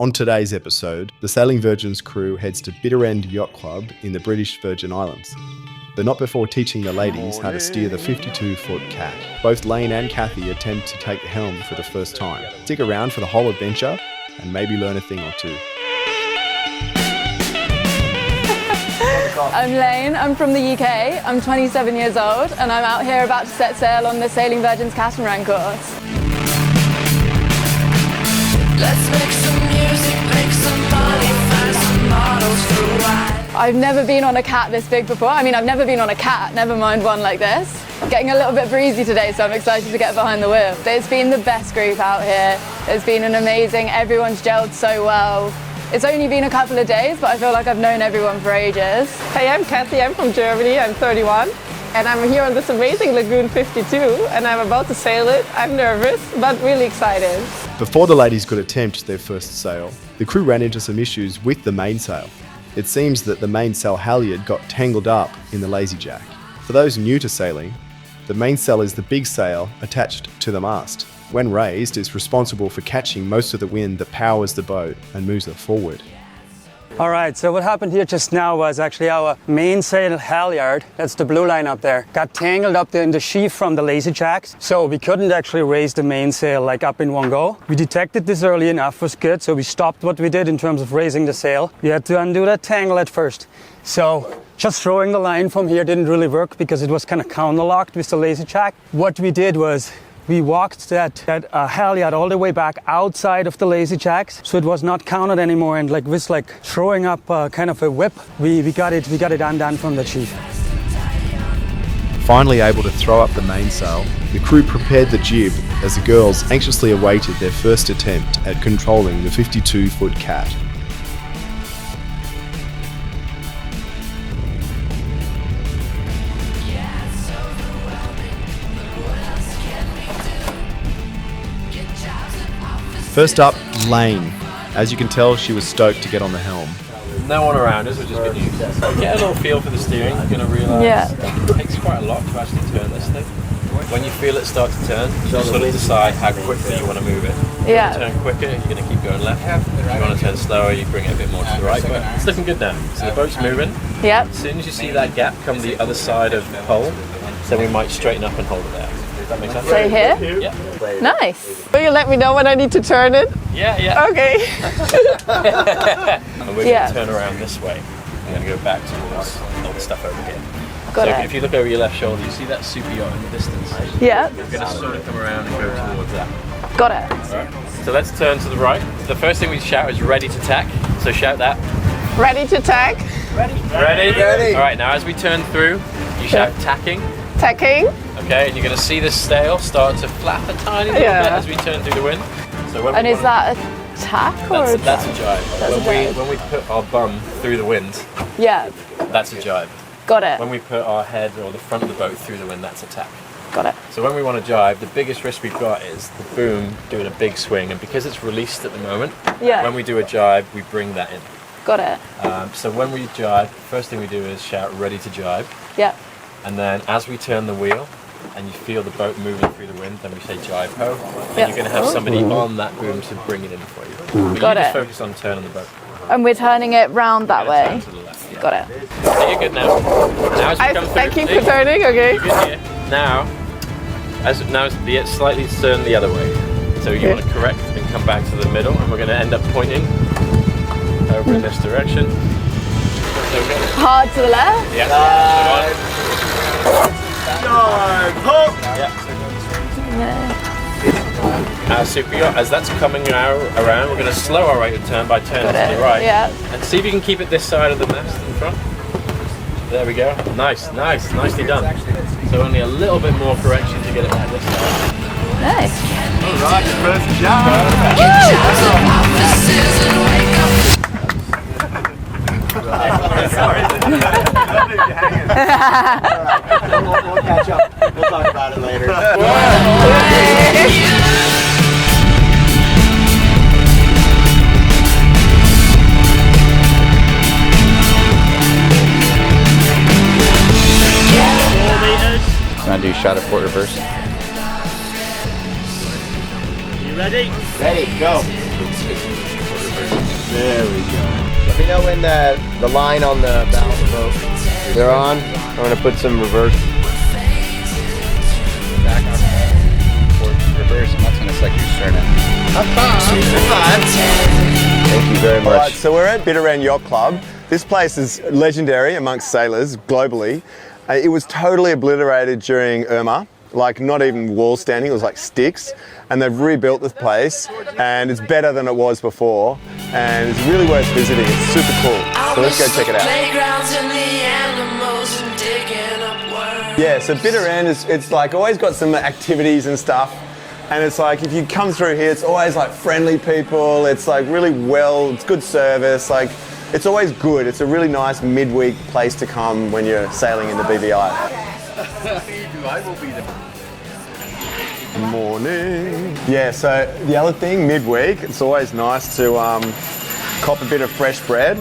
On today's episode, the Sailing Virgin's crew heads to Bitter End Yacht Club in the British Virgin Islands, but not before teaching the ladies how to steer the 52-foot cat. Both Layne and Kathi attempt to take the helm for the first time. Stick around for the whole adventure and maybe learn a thing or two. I'm Layne, I'm from the UK, I'm 27 years old and I'm out here about to set sail on the Sailing Virgin's Catamaran course. Let's make some music, make some money, find some models for a while. I've never been on a cat this big before. I mean, I've never been on a cat, never mind one like this. Getting a little bit breezy today, so I'm excited to get behind the wheel. It's been the best group out here. It's been an amazing, everyone's gelled so well. It's only been a couple of days, but I feel like I've known everyone for ages. Hey, I'm Kathi, I'm from Germany, I'm 31. And I'm here on this amazing Lagoon 52, and I'm about to sail it. I'm nervous, but really excited. Before the ladies could attempt their first sail, the crew ran into some issues with the mainsail. It seems that the mainsail halyard got tangled up in the lazy jack. For those new to sailing, the mainsail is the big sail attached to the mast. When raised, it's responsible for catching most of the wind that powers the boat and moves it forward. Alright, so what happened here just now was actually our mainsail halyard, that's the blue line up there, got tangled up in the sheath from the lazy jacks, so we couldn't actually raise the mainsail like up in one go. We detected this early enough, was good, so we stopped what we did in terms of raising the sail. We had to undo that tangle at first. So just throwing the line from here didn't really work because it was kind of counterlocked with the lazy jack. What we did was we walked that halyard all the way back outside of the lazy jacks, so it was not counted anymore, and like with throwing up kind of a whip, we got it undone from the sheath. Finally able to throw up the mainsail, the crew prepared the jib as the girls anxiously awaited their first attempt at controlling the 52-foot cat. First up, Layne. As you can tell, she was stoked to get on the helm. No one around us, which is good news. Get a little feel for the steering. You're going to realise it takes quite a lot to actually turn this thing. When you feel it start to turn, you sort of decide how quickly you want to move it. Yeah. If you turn quicker, you're going to keep going left. If you want to turn slower, you bring it a bit more to the right. But it's looking good now. So the boat's moving. Yep. As soon as you see that gap come the other side of the pole, then we might straighten up and hold it there. Does that make sense? So here? Yeah. Nice. Will you let me know when I need to turn it? Yeah. Okay. And we're going to turn around this way. We're going to go back towards all the stuff over here. Got So it. if you look over your left shoulder, you see that super yacht in the distance. Yeah. We're going to sort of come around and go towards that. Got it. Alright. So let's turn to the right. The first thing we shout is ready to tack. So shout that. Ready to tack? Ready. Alright, now as we turn through, you shout tacking. Tacking? Okay, and you're going to see this sail start to flap a tiny little bit as we turn through the wind. So when And we is that a tack or that's a jibe. That's a jibe. When we put our bum through the wind, Yeah. that's a jibe. Got it. When we put our head or the front of the boat through the wind, that's a tack. Got it. So when we want to jibe, the biggest risk we've got is the boom doing a big swing, and because it's released at the moment, Yeah. when we do a jibe, we bring that in. Got it. So when we jibe, first thing we do is shout ready to jibe, Yeah. and then as we turn the wheel, and you feel the boat moving through the wind, then we say jibe ho, and Yeah. you're going to have somebody on that boom to bring it in for you. But Got you just it. focus on turning the boat. And we're turning it round that You're gonna way. turn to the left, yeah. Got it. So you're good now. Now as we come through, I keep it turning, okay. You're good here. Now it's slightly turn the other way. So you want to correct and come back to the middle, and we're going to end up pointing over in this direction. Okay. Hard to the left. Yeah. Super yacht. As that's coming around, we're going to slow our rate of turn by turning to the right. Yeah. And see if you can keep it this side of the mast in front. There we go. Nicely done. So only a little bit more correction to get it to this side. Nice. Alright, first job! Sorry. We'll catch up. We'll talk about it later. Want to do shot of port reverse? Ready, go. We know when the line on the bow of the boat, they're on. I'm going to put some reverse. Back on reverse, and that's when it's like your sternum. Thank you very much. All right, so we're at Catamaran Yacht Club. This place is legendary amongst sailors globally. It was totally obliterated during Irma, like not even wall standing, it was like sticks. And they've rebuilt this place and it's better than it was before. And it's really worth visiting, it's super cool. So let's go check it out. Yeah, so Catamaran it's like always got some activities and stuff. And it's like, if you come through here, it's always like friendly people. It's like really it's good service. Like, it's always good. It's a really nice midweek place to come when you're sailing in the BVI. Morning. Yeah, so the other thing, midweek, it's always nice to cop a bit of fresh bread.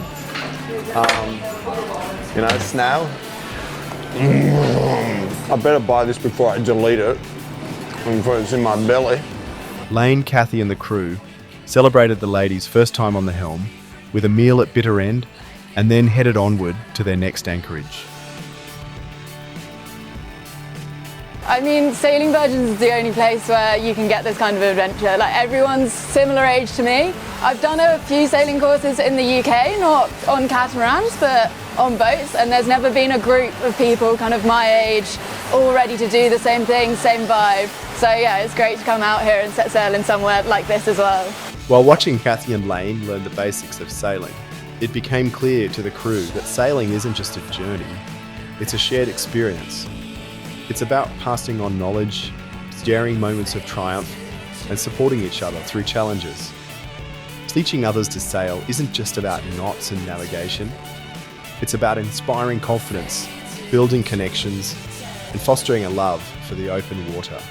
You know, snail. I better buy this before I delete it. Before it's in my belly. Layne, Kathi and the crew celebrated the ladies' first time on the Helm with a meal at bitter end and then headed onward to their next anchorage. I mean, Sailing Virgins is the only place where you can get this kind of adventure. Like, everyone's similar age to me. I've done a few sailing courses in the UK, not on catamarans, but on boats, and there's never been a group of people kind of my age all ready to do the same thing, same vibe. So yeah, it's great to come out here and set sail in somewhere like this as well. While watching Kathi and Layne learn the basics of sailing, it became clear to the crew that sailing isn't just a journey, it's a shared experience. It's about passing on knowledge, sharing moments of triumph, and supporting each other through challenges. Teaching others to sail isn't just about knots and navigation. It's about inspiring confidence, building connections, and fostering a love for the open water.